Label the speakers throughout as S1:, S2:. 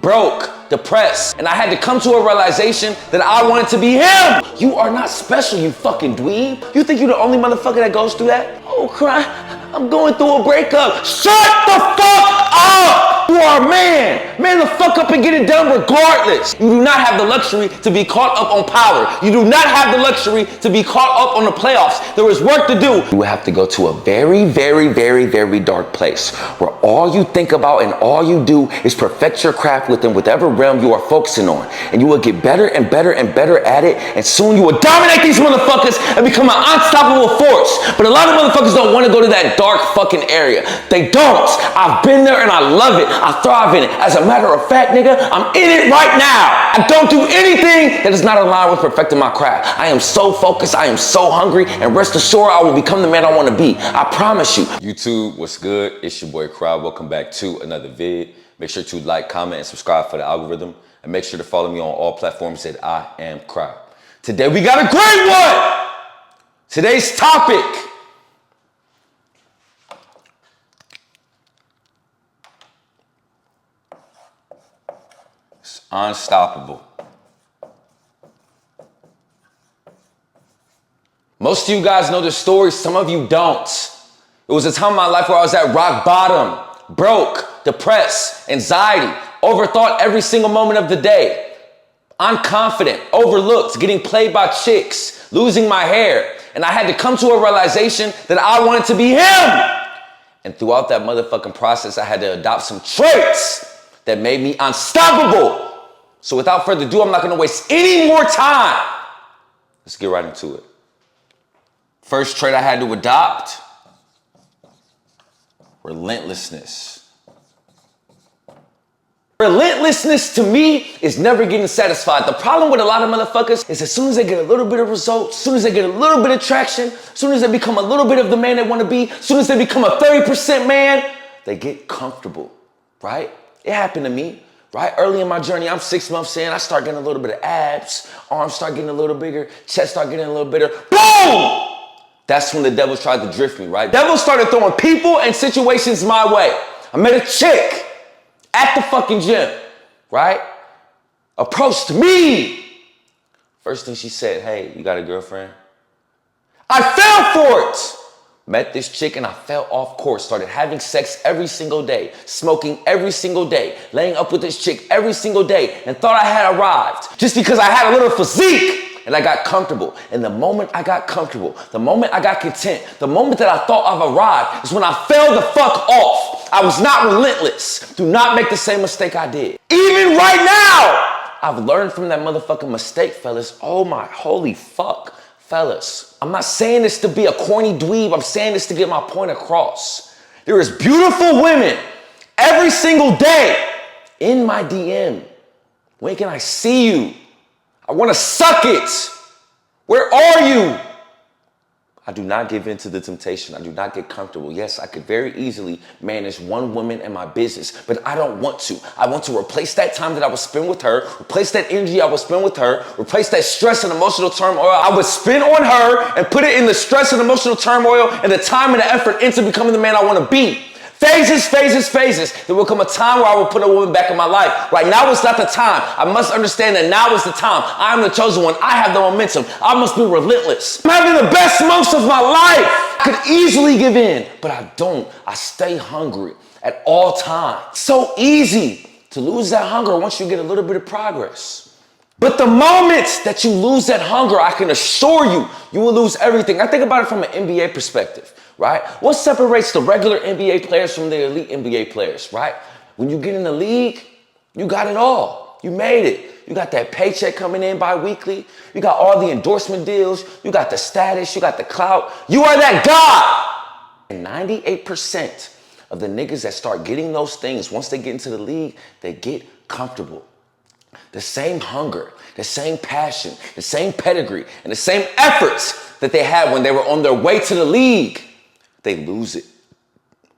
S1: broke, depressed, and I had to come to a realization that I wanted to be him. You are not special, you fucking dweeb. You think you're the only motherfucker that goes through that? Oh, cry, I'm going through a breakup. Shut the fuck up! You are a man. Man the fuck up and get it done regardless. You do not have the luxury to be caught up on power. You do not have the luxury to be caught up on the playoffs. There is work to do. You have to go to a very, very, very, very dark place where all you think about and all you do is perfect your craft within whatever realm you are focusing on. And you will get better and better and better at it. And soon you will dominate these motherfuckers and become an unstoppable force. But a lot of motherfuckers don't want to go to that dark fucking area. They don't. I've been there and I love it. I thrive in it. As a matter of fact, nigga, I'm in it right now. I don't do anything that is not aligned with perfecting my craft. I am so focused. I am so hungry. And rest assured, I will become the man I want to be. I promise you. YouTube, what's good? It's your boy Crowd. Welcome back to another vid. Make sure to like, comment, and subscribe for the algorithm. And make sure to follow me on all platforms that I am Crowd. Today we got a great one. Today's topic. It's unstoppable. Most of you guys know the story, some of you don't. It was a time in my life where I was at rock bottom, broke, depressed, anxiety, overthought every single moment of the day, unconfident, overlooked, getting played by chicks, losing my hair. And I had to come to a realization that I wanted to be him. And throughout that motherfucking process, I had to adopt some traits that made me unstoppable. So without further ado, I'm not gonna waste any more time. Let's get right into it. First trait I had to adopt, relentlessness. Relentlessness to me is never getting satisfied. The problem with a lot of motherfuckers is as soon as they get a little bit of results, as soon as they get a little bit of traction, as soon as they become a little bit of the man they want to be, as soon as they become a 30% man, they get comfortable, right? It happened to me, right? Early in my journey, I'm 6 months in, I start getting a little bit of abs, arms start getting a little bigger, chest start getting a little bigger, boom! That's when the devil tried to drift me, right? Devil started throwing people and situations my way. I met a chick at the fucking gym, right? Approached me. First thing she said, hey, you got a girlfriend? I fell for it. Met this chick and I fell off course. Started having sex every single day, smoking every single day, laying up with this chick every single day, and thought I had arrived just because I had a little physique. And I got comfortable. And the moment I got comfortable, the moment I got content, the moment that I thought I've arrived is when I fell the fuck off. I was not relentless. Do not make the same mistake I did. Even right now, I've learned from that motherfucking mistake, fellas. Oh my holy fuck, fellas. I'm not saying this to be a corny dweeb. I'm saying this to get my point across. There is beautiful women every single day in my DM. When can I see you? I want to suck it. Where are you? I do not give in to the temptation. I do not get comfortable. Yes, I could very easily manage one woman in my business, but I don't want to. I want to replace that time that I would spend with her, replace that energy I would spend with her, replace that stress and emotional turmoil I would spend on her and put it in the stress and emotional turmoil and the time and the effort into becoming the man I want to be. Phases, phases, phases. There will come a time where I will put a woman back in my life. Right now is not the time. I must understand that now is the time. I am the chosen one. I have the momentum. I must be relentless. I'm having the best months of my life. I could easily give in, but I don't. I stay hungry at all times. So easy to lose that hunger once you get a little bit of progress. But the moment that you lose that hunger, I can assure you, you will lose everything. I think about it from an NBA perspective. Right? What separates the regular NBA players from the elite NBA players, right? When you get in the league, you got it all. You made it. You got that paycheck coming in bi-weekly. You got all the endorsement deals. You got the status. You got the clout. You are that guy. And 98% of the niggas that start getting those things, once they get into the league, they get comfortable. The same hunger, the same passion, the same pedigree, and the same efforts that they had when they were on their way to the league. They lose it,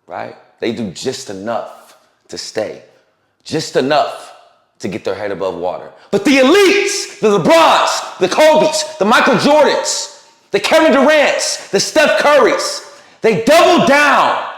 S1: right? They do just enough to stay, just enough to get their head above water. But the elites, the LeBrons, the Kobes, the Michael Jordans, the Kevin Durants, the Steph Currys, they double down.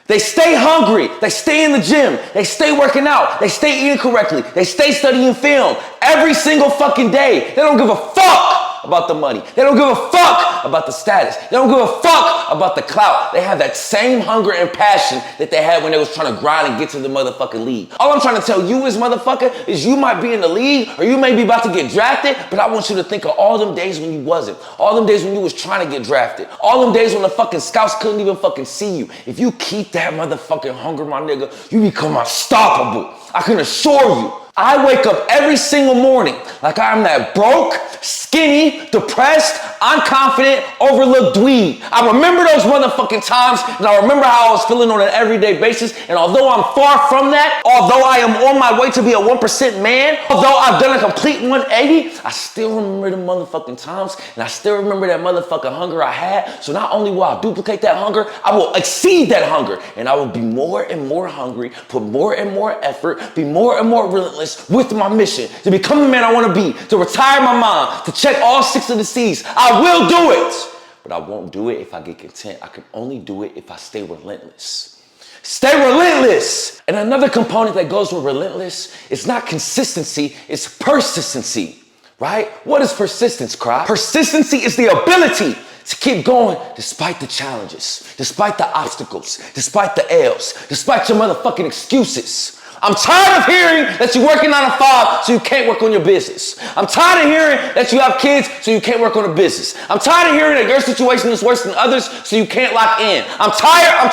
S1: They stay hungry. They stay in the gym. They stay working out. They stay eating correctly. They stay studying film every single fucking day. They don't give a fuck about the money. They don't give a fuck about the status. They don't give a fuck about the clout. They have that same hunger and passion that they had when they was trying to grind and get to the motherfucking league. All I'm trying to tell you is, motherfucker, is you might be in the league or you may be about to get drafted, but I want you to think of all them days when you wasn't. All them days when you was trying to get drafted. All them days when the fucking scouts couldn't even fucking see you. If you keep that motherfucking hunger, my nigga, you become unstoppable. I can assure you. I wake up every single morning like I'm that broke, skinny, depressed, unconfident, overlooked dweeb. I remember those motherfucking times, and I remember how I was feeling on an everyday basis. And although I'm far from that, although I am on my way to be a 1% man, although I've done a complete 180, I still remember the motherfucking times, and I still remember that motherfucking hunger I had. So not only will I duplicate that hunger, I will exceed that hunger, and I will be more and more hungry, put more and more effort, be more and more relentless with my mission to become the man I want to be, to retire my mom, to check all 6 of the C's. I will do it, but I won't do it if I get content. I can only do it if I stay relentless. Stay relentless. And another component that goes with relentless is not consistency, it's persistency, right? What is persistence, Cry? Persistency is the ability to keep going despite the challenges, despite the obstacles, despite the L's, despite your motherfucking excuses. I'm tired of hearing that you're working 9 to 5 so you can't work on your business. I'm tired of hearing that you have kids so you can't work on a business. I'm tired of hearing that your situation is worse than others so you can't lock in. I'm tired. I'm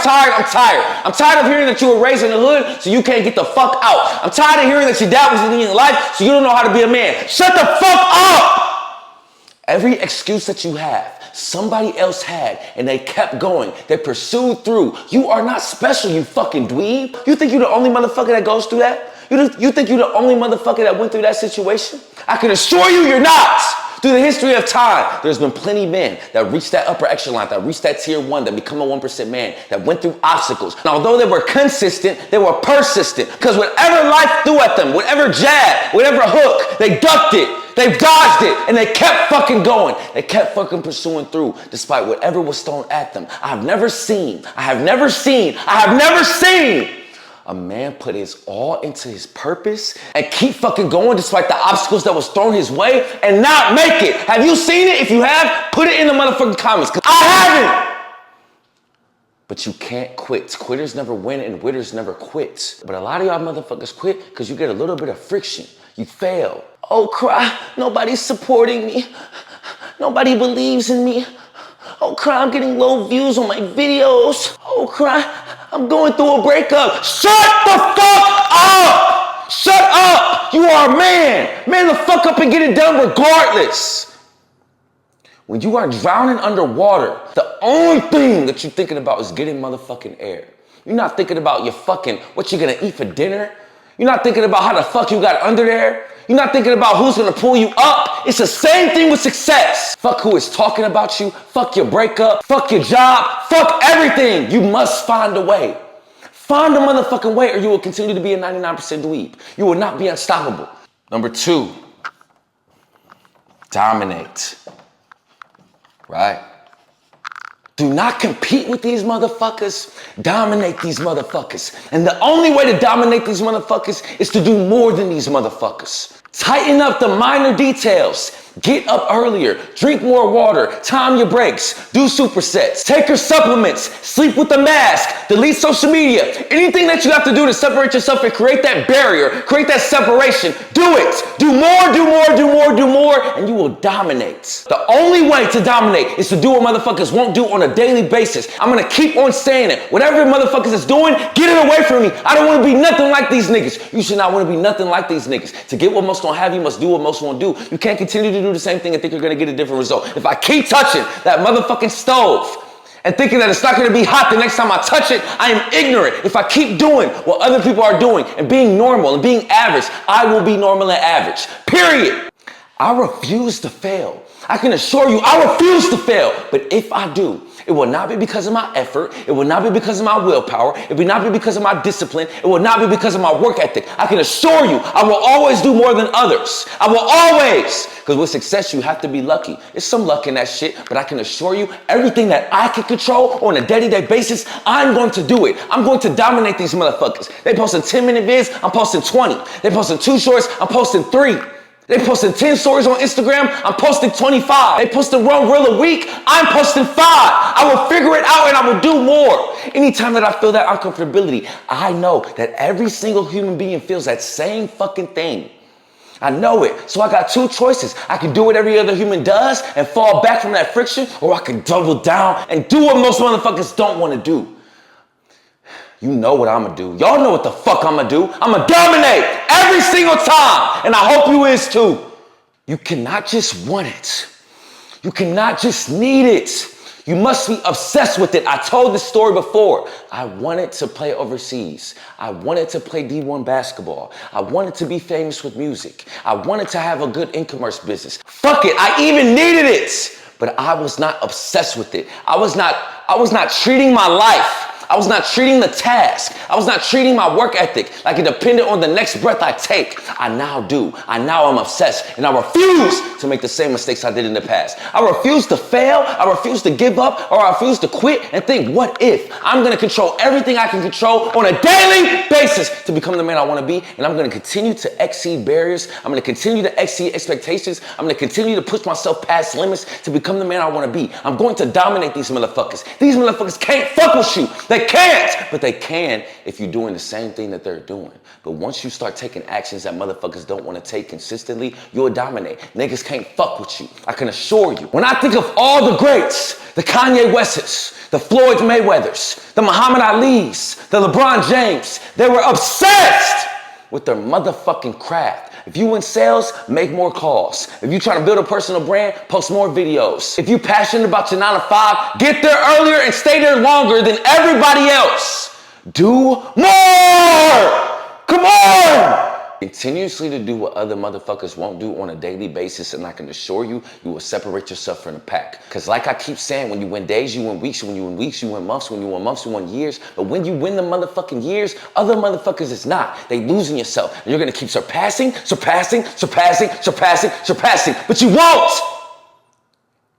S1: tired of hearing that you were raised in the hood so you can't get the fuck out. I'm tired of hearing that your dad was in your life so you don't know how to be a man. Shut the fuck up! Every excuse that you have, somebody else had, and they kept going. They pursued through. You are not special, you fucking dweeb. You think you're the only motherfucker that goes through that? You think you're the only motherfucker that went through that situation? I can assure you you're not. Through the history of time, there's been plenty of men that reached that upper echelon, that reached that tier 1, that become a 1% man, that went through obstacles. And although they were consistent, they were persistent. Because whatever life threw at them, whatever jab, whatever hook, they ducked it. They dodged it, and they kept fucking going. They kept fucking pursuing through despite whatever was thrown at them. I have never seen a man put his all into his purpose and keep fucking going despite the obstacles that was thrown his way and not make it. Have you seen it? If you have, put it in the motherfucking comments, because I haven't. But you can't quit. Quitters never win and winners never quit. But a lot of y'all motherfuckers quit because you get a little bit of friction. You fail. Oh, Cry, nobody's supporting me. Nobody believes in me. Oh, Cry, I'm getting low views on my videos. Oh, Cry, I'm going through a breakup. Shut the fuck up! Shut up! You are a man. Man the fuck up and get it done regardless. When you are drowning underwater, the only thing that you're thinking about is getting motherfucking air. You're not thinking about your fucking, what you're gonna eat for dinner. You're not thinking about how the fuck you got under there. You're not thinking about who's gonna pull you up. It's the same thing with success. Fuck who is talking about you. Fuck your breakup. Fuck your job. Fuck everything. You must find a way. Find a motherfucking way or you will continue to be a 99% dweeb. You will not be unstoppable. Number 2, dominate. Right? Do not compete with these motherfuckers. Dominate these motherfuckers. And the only way to dominate these motherfuckers is to do more than these motherfuckers. Tighten up the minor details. Get up earlier, drink more water, time your breaks, do supersets, take your supplements, sleep with a mask, delete social media. Anything that you have to do to separate yourself and create that barrier, create that separation, do it. Do more, and you will dominate. The only way to dominate is to do what motherfuckers won't do on a daily basis. I'm gonna keep on saying it. Whatever motherfuckers is doing, get it away from me. I don't wanna be nothing like these niggas. You should not wanna be nothing like these niggas. To get what most don't have, you must do what most won't do. You can't continue to do the same thing and think you're gonna get a different result. If I keep touching that motherfucking stove and thinking that it's not gonna be hot the next time I touch it, I am ignorant. If I keep doing what other people are doing and being normal and being average, I will be normal and average. Period. I refuse to fail. I can assure you, I refuse to fail. But if I do, it will not be because of my effort. It will not be because of my willpower. It will not be because of my discipline. It will not be because of my work ethic. I can assure you, I will always do more than others. I will always. Because with success, you have to be lucky. There's some luck in that shit, but I can assure you, everything that I can control on a day-to-day basis, I'm going to do it. I'm going to dominate these motherfuckers. They posting 10-minute vids, I'm posting 20. They posting 2 shorts, I'm posting 3. They posting 10 stories on Instagram, I'm posting 25. They posting one reel a week, I'm posting 5. I will figure it out and I will do more. Anytime that I feel that uncomfortability, I know that every single human being feels that same fucking thing. I know it. So I got 2 choices. I can do what every other human does and fall back from that friction, or I can double down and do what most motherfuckers don't want to do. You know what I'm gonna do. Y'all know what the fuck I'm gonna do. I'm gonna dominate every single time. And I hope you is too. You cannot just want it. You cannot just need it. You must be obsessed with it. I told this story before. I wanted to play overseas. I wanted to play D1 basketball. I wanted to be famous with music. I wanted to have a good e-commerce business. Fuck it, I even needed it. But I was not obsessed with it. I was not treating my life. I was not treating the task. I was not treating my work ethic like it depended on the next breath I take. I now do. I'm obsessed, and I refuse to make the same mistakes I did in the past. I refuse to fail. I refuse to give up, or I refuse to quit and think, what if? I'm gonna control everything I can control on a daily basis to become the man I wanna be, and I'm gonna continue to exceed barriers. I'm gonna continue to exceed expectations. I'm gonna continue to push myself past limits to become the man I wanna be. I'm going to dominate these motherfuckers. These motherfuckers can't fuck with you. They can't, but they can if you're doing the same thing that they're doing. But once you start taking actions that motherfuckers don't want to take consistently, you'll dominate. Niggas can't fuck with you. I can assure you. When I think of all the greats, the Kanye Wests, the Floyd Mayweathers, the Muhammad Alis, the LeBron James, they were obsessed with their motherfucking craft. If you in sales, make more calls. If you trying to build a personal brand, post more videos. If you passionate about your 9 to 5, get there earlier and stay there longer than everybody else. Do more! Come on! Continuously to do what other motherfuckers won't do on a daily basis, and I can assure you, you will separate yourself from the pack. Because like I keep saying, when you win days, you win weeks. When you win weeks, you win months. When you win months, you win years. But when you win the motherfucking years, other motherfuckers is not. They losing yourself. And you're going to keep surpassing. But you won't!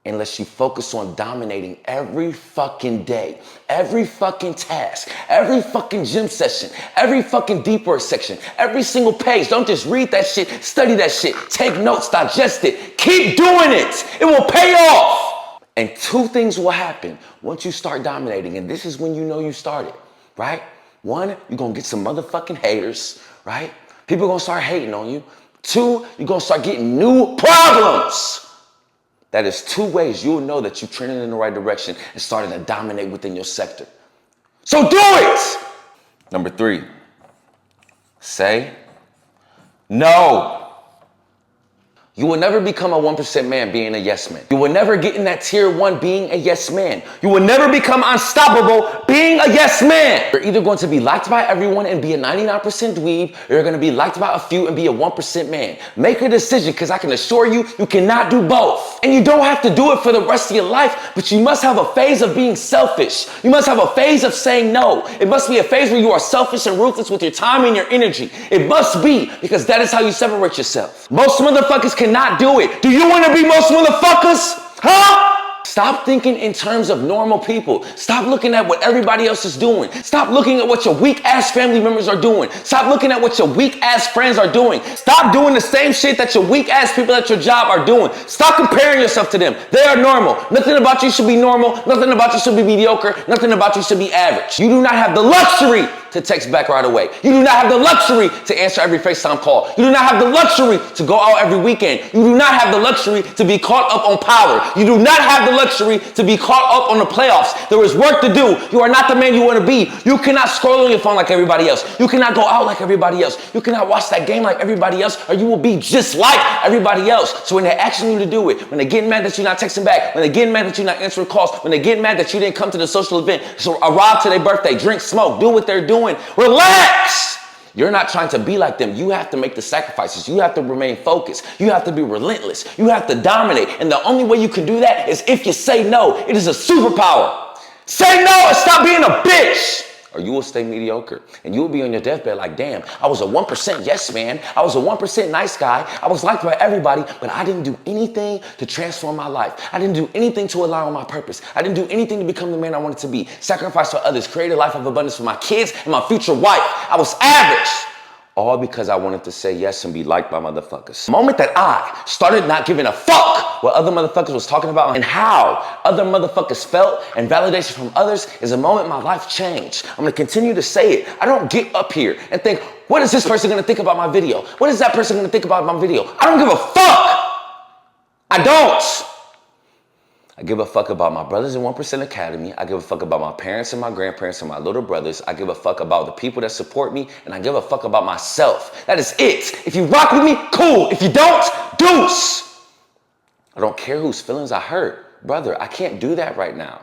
S1: Unless you focus on dominating every fucking day, every fucking task, every fucking gym session, every fucking deep work section, every single page. Don't just read that shit, study that shit, take notes, digest it. Keep doing it. It will pay off. And 2 things will happen once you start dominating. And this is when you know you started, right? 1, you're going to get some motherfucking haters, right? People are going to start hating on you. 2, you're going to start getting new problems. That is 2 ways you'll know that you're trending in the right direction and starting to dominate within your sector. So do it! Number 3, say no. You will never become a 1% man being a yes man. You will never get in that tier 1 being a yes man. You will never become unstoppable being a yes man. You're either going to be liked by everyone and be a 99% dweeb, or you're going to be liked by a few and be a 1% man. Make a decision, because I can assure you, you cannot do both. And you don't have to do it for the rest of your life, but you must have a phase of being selfish. You must have a phase of saying no. It must be a phase where you are selfish and ruthless with your time and your energy. It must be, because that is how you separate yourself. Most motherfuckers cannot do it. Do you want to be most motherfuckers? Huh? Stop thinking in terms of normal people. Stop looking at what everybody else is doing. Stop looking at what your weak ass family members are doing. Stop looking at what your weak ass friends are doing. Stop doing the same shit that your weak ass people at your job are doing. Stop comparing yourself to them. They are normal. Nothing about you should be normal. Nothing about you should be mediocre. Nothing about you should be average. You do not have the luxury to text back right away. You do not have the luxury to answer every FaceTime call. You do not have the luxury to go out every weekend. You do not have the luxury to be caught up on power. You do not have the luxury to be caught up on the playoffs. There is work to do. You are not the man you want to be. You cannot scroll on your phone like everybody else. You cannot go out like everybody else. You cannot watch that game like everybody else, or you will be just like everybody else. So when they're asking you to do it, when they're getting mad that you're not texting back, when they're getting mad that you're not answering calls, when they're getting mad that you didn't come to the social event, so arrive to their birthday, drink, smoke, do what they're doing, relax. You're not trying to be like them. You have to make the sacrifices. You have to remain focused. You have to be relentless. You have to dominate. And the only way you can do that is if you say no. It is a superpower. Say no and stop being a bitch, or you will stay mediocre. And you will be on your deathbed like, damn, I was a 1% yes man. I was a 1% nice guy. I was liked by everybody, but I didn't do anything to transform my life. I didn't do anything to align with my purpose. I didn't do anything to become the man I wanted to be. Sacrifice for others, create a life of abundance for my kids and my future wife. I was average. All because I wanted to say yes and be liked by motherfuckers. The moment that I started not giving a fuck what other motherfuckers was talking about and how other motherfuckers felt and validation from others is the moment my life changed. I'm gonna continue to say it. I don't get up here and think, what is this person gonna think about my video? What is that person gonna think about my video? I don't give a fuck. I don't. I give a fuck about my brothers in 1% Academy. I give a fuck about my parents and my grandparents and my little brothers. I give a fuck about the people that support me, and I give a fuck about myself. That is it. If you rock with me, cool. If you don't, deuce. I don't care whose feelings I hurt. Brother, I can't do that right now.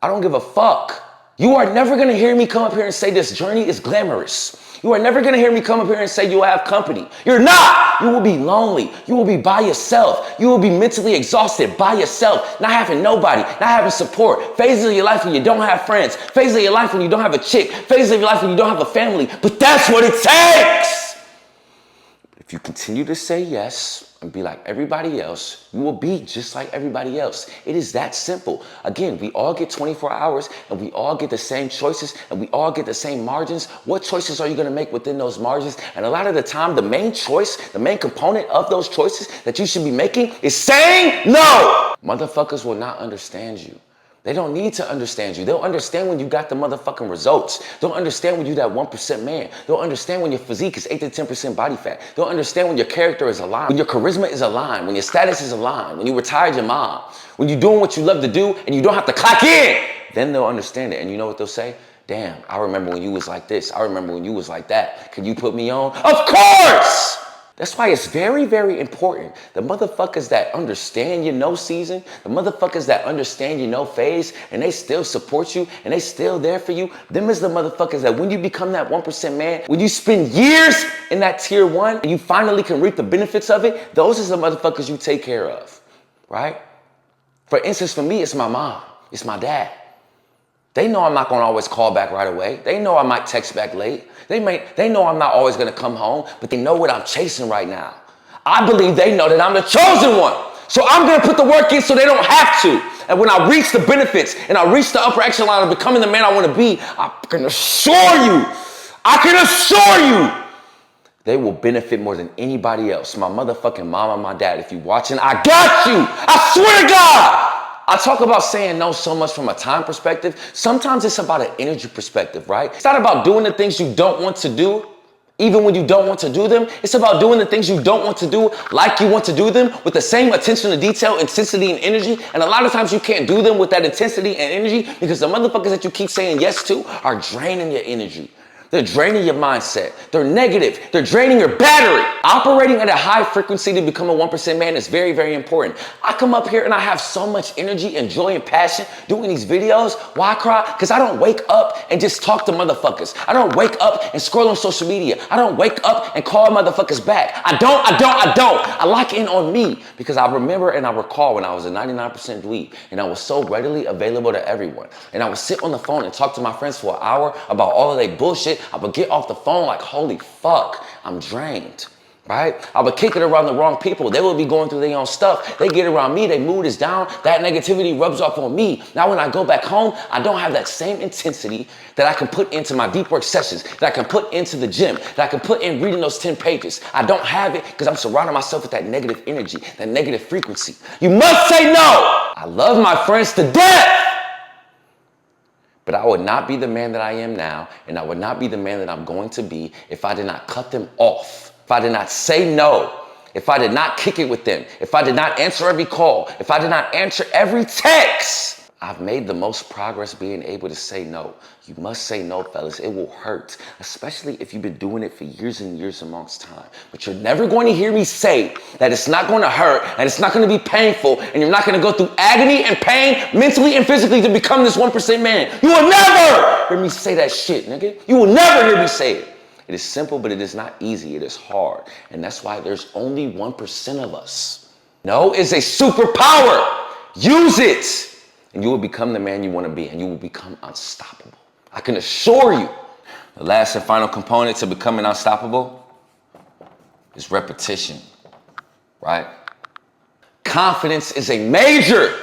S1: I don't give a fuck. You are never gonna hear me come up here and say this journey is glamorous. You are never gonna hear me come up here and say you will have company. You're not. You will be lonely. You will be by yourself. You will be mentally exhausted by yourself, not having nobody, not having support. Phases of your life when you don't have friends. Phases of your life when you don't have a chick. Phases of your life when you don't have a family. But that's what it takes. If you continue to say yes and be like everybody else, you will be just like everybody else. It is that simple. Again, we all get 24 hours and we all get the same choices and we all get the same margins. What choices are you gonna make within those margins? And a lot of the time, the main choice, the main component of those choices that you should be making is saying no. Motherfuckers will not understand you. They don't need to understand you. They'll understand when you got the motherfucking results. They'll understand when you that 1% man. They'll understand when your physique is 8 to 10% body fat. They'll understand when your character is aligned, when your charisma is aligned, when your status is aligned, when you retired your mom, when you're doing what you love to do and you don't have to clock in. Then they'll understand it. And you know what they'll say? Damn, I remember when you was like this. I remember when you was like that. Can you put me on? Of course! That's why it's very, very important. The motherfuckers that understand your no season, the motherfuckers that understand your no phase, and they still support you, and they still there for you, them is the motherfuckers that when you become that 1% man, when you spend years in that tier 1, and you finally can reap the benefits of it, those is the motherfuckers you take care of, right? For instance, for me, it's my mom, it's my dad. They know I'm not gonna always call back right away. They know I might text back late. They know I'm not always gonna come home, but they know what I'm chasing right now. I believe they know that I'm the chosen one. So I'm gonna put the work in so they don't have to. And when I reach the benefits and I reach the upper echelon of becoming the man I wanna be, I can assure you, they will benefit more than anybody else. My motherfucking mom and my dad, if you're watching, I got you. I swear to God. I talk about saying no so much from a time perspective. Sometimes it's about an energy perspective, right? It's not about doing the things you don't want to do, even when you don't want to do them. It's about doing the things you don't want to do like you want to do them with the same attention to detail, intensity, and energy. And a lot of times you can't do them with that intensity and energy because the motherfuckers that you keep saying yes to are draining your energy. They're draining your mindset. They're negative. They're draining your battery. Operating at a high frequency to become a 1% man is very, very important. I come up here and I have so much energy and joy and passion doing these videos. Why cry? Because I don't wake up and just talk to motherfuckers. I don't wake up and scroll on social media. I don't wake up and call motherfuckers back. I don't. I lock in on me because I remember and I recall when I was a 99% dweeb and I was so readily available to everyone. And I would sit on the phone and talk to my friends for an hour about all of their bullshit. I would get off the phone like, holy fuck, I'm drained, right? I would kick it around the wrong people. They would be going through their own stuff. They get around me, their mood is down. That negativity rubs off on me. Now when I go back home, I don't have that same intensity that I can put into my deep work sessions, that I can put into the gym, that I can put in reading those 10 pages. I don't have it because I'm surrounding myself with that negative energy, that negative frequency. You must say no. I love my friends to death. But I would not be the man that I am now, and I would not be the man that I'm going to be if I did not cut them off, if I did not say no, if I did not kick it with them, if I did not answer every call, if I did not answer every text. I've made the most progress being able to say no. You must say no, fellas. It will hurt, especially if you've been doing it for years and years amongst time. But you're never going to hear me say that it's not going to hurt and it's not going to be painful and you're not going to go through agony and pain mentally and physically to become this 1% man. You will never hear me say that shit, nigga. You will never hear me say it. It is simple, but it is not easy. It is hard. And that's why there's only 1% of us. No is a superpower. Use it. And you will become the man you want to be, and you will become unstoppable. I can assure you. The last and final component to becoming unstoppable is repetition, right? Confidence is a major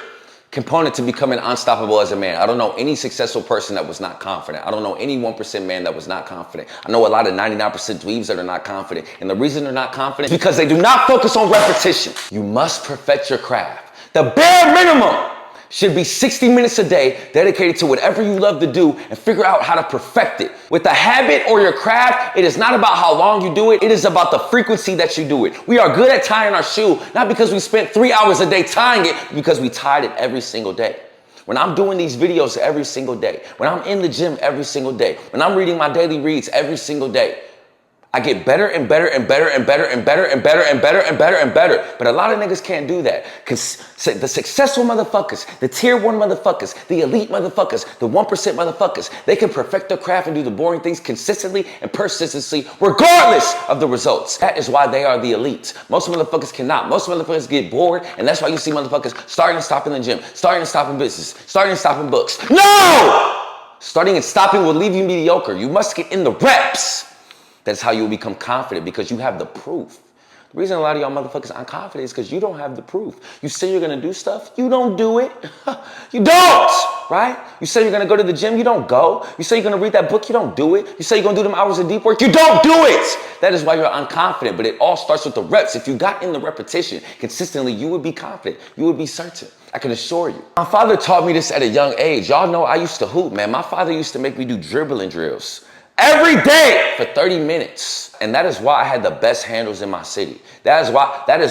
S1: component to becoming unstoppable as a man. I don't know any successful person that was not confident. I don't know any 1% man that was not confident. I know a lot of 99% dweebs that are not confident. And the reason they're not confident is because they do not focus on repetition. You must perfect your craft. The bare minimum should be 60 minutes a day dedicated to whatever you love to do and figure out how to perfect it. With a habit or your craft, it is not about how long you do it. It is about the frequency that you do it. We are good at tying our shoe, not because we spent 3 hours a day tying it, because we tied it every single day. When I'm doing these videos every single day, when I'm in the gym every single day, when I'm reading my daily reads every single day, I get better and better and better and better and better and better and better and better and better. But a lot of niggas can't do that. Because the successful motherfuckers, the tier 1 motherfuckers, the elite motherfuckers, the 1% motherfuckers, they can perfect their craft and do the boring things consistently and persistently, regardless of the results. That is why they are the elites. Most motherfuckers cannot. Most motherfuckers get bored, and that's why you see motherfuckers starting and stopping in the gym, starting and stopping business, starting and stopping books. No! Starting and stopping will leave you mediocre. You must get in the reps. That's how you will become confident, because you have the proof. The reason a lot of y'all motherfuckers aren't confident is because you don't have the proof. You say you're gonna do stuff, you don't do it. You don't, right? You say you're gonna go to the gym, you don't go. You say you're gonna read that book, you don't do it. You say you're gonna do them hours of deep work, you don't do it. That is why you're unconfident, but it all starts with the reps. If you got in the repetition consistently, you would be confident. You would be certain. I can assure you. My father taught me this at a young age. Y'all know I used to hoop, man. My father used to make me do dribbling drills every day for 30 minutes. And that is why I had the best handles in my city. That is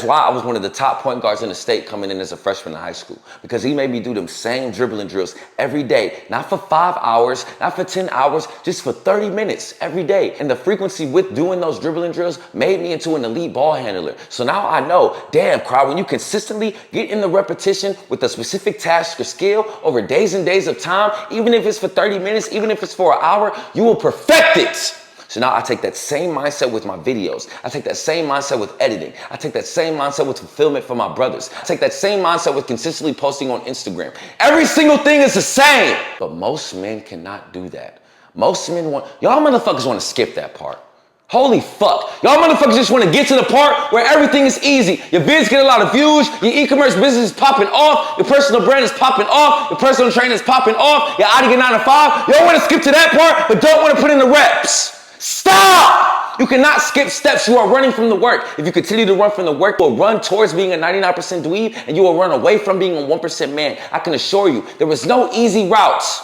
S1: why I was one of the top point guards in the state coming in as a freshman in high school. Because he made me do them same dribbling drills every day. Not for 5 hours, not for 10 hours, just for 30 minutes every day. And the frequency with doing those dribbling drills made me into an elite ball handler. So now I know, damn, crowd, when you consistently get in the repetition with a specific task or skill over days and days of time, even if it's for 30 minutes, even if it's for an hour, you will perfect it. So now I take that same mindset with my videos. I take that same mindset with editing. I take that same mindset with fulfillment for my brothers. I take that same mindset with consistently posting on Instagram. Every single thing is the same. But most men cannot do that. Most men y'all motherfuckers want to skip that part. Holy fuck. Y'all motherfuckers just want to get to the part where everything is easy. Your vids get a lot of views. Your e-commerce business is popping off. Your personal brand is popping off. Your personal trainer is popping off. You're out of your 9 to 5. Y'all want to skip to that part, but don't want to put in the reps. Stop! You cannot skip steps. You are running from the work. If you continue to run from the work, you will run towards being a 99% dweeb, and you will run away from being a 1% man. I can assure you, there is no easy routes.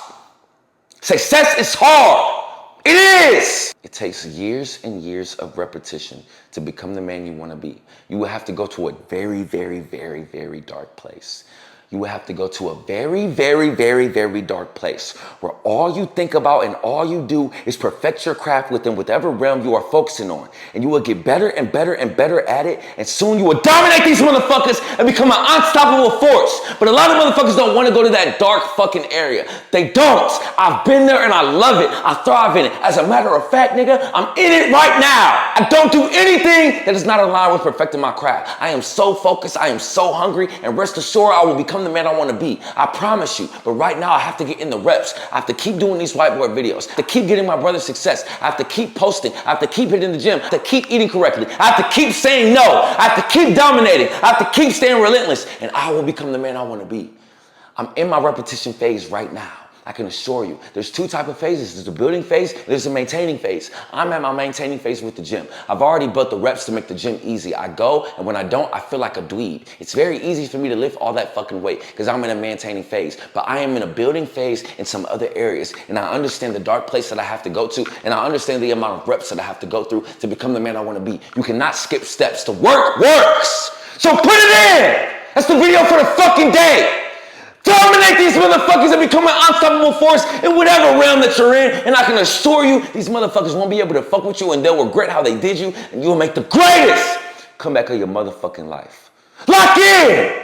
S1: Success is hard. It is! It takes years and years of repetition to become the man you want to be. You will have to go to a very, very, very, very dark place. You will have to go to a very, very, very, very dark place where all you think about and all you do is perfect your craft within whatever realm you are focusing on. And you will get better and better and better at it. And soon you will dominate these motherfuckers and become an unstoppable force. But a lot of motherfuckers don't want to go to that dark fucking area. They don't. I've been there and I love it. I thrive in it. As a matter of fact, nigga, I'm in it right now. I don't do anything that is not aligned with perfecting my craft. I am so focused. I am so hungry. And rest assured, I will become the man I want to be. I promise you. But right now, I have to get in the reps. I have to keep doing these whiteboard videos. I have to keep getting my brother success. I have to keep posting. I have to keep hitting the gym. I have to keep eating correctly. I have to keep saying no. I have to keep dominating. I have to keep staying relentless. And I will become the man I want to be. I'm in my repetition phase right now. I can assure you, there's two types of phases. There's a building phase, there's a maintaining phase. I'm at my maintaining phase with the gym. I've already built the reps to make the gym easy. I go, and when I don't, I feel like a dweeb. It's very easy for me to lift all that fucking weight because I'm in a maintaining phase. But I am in a building phase in some other areas, and I understand the dark place that I have to go to, and I understand the amount of reps that I have to go through to become the man I want to be. You cannot skip steps. The work works. So put it in. That's the video for the fucking day. Dominate these motherfuckers and become an unstoppable force in whatever realm that you're in. And I can assure you, these motherfuckers won't be able to fuck with you and they'll regret how they did you. And you will make the greatest comeback of your motherfucking life. Lock in!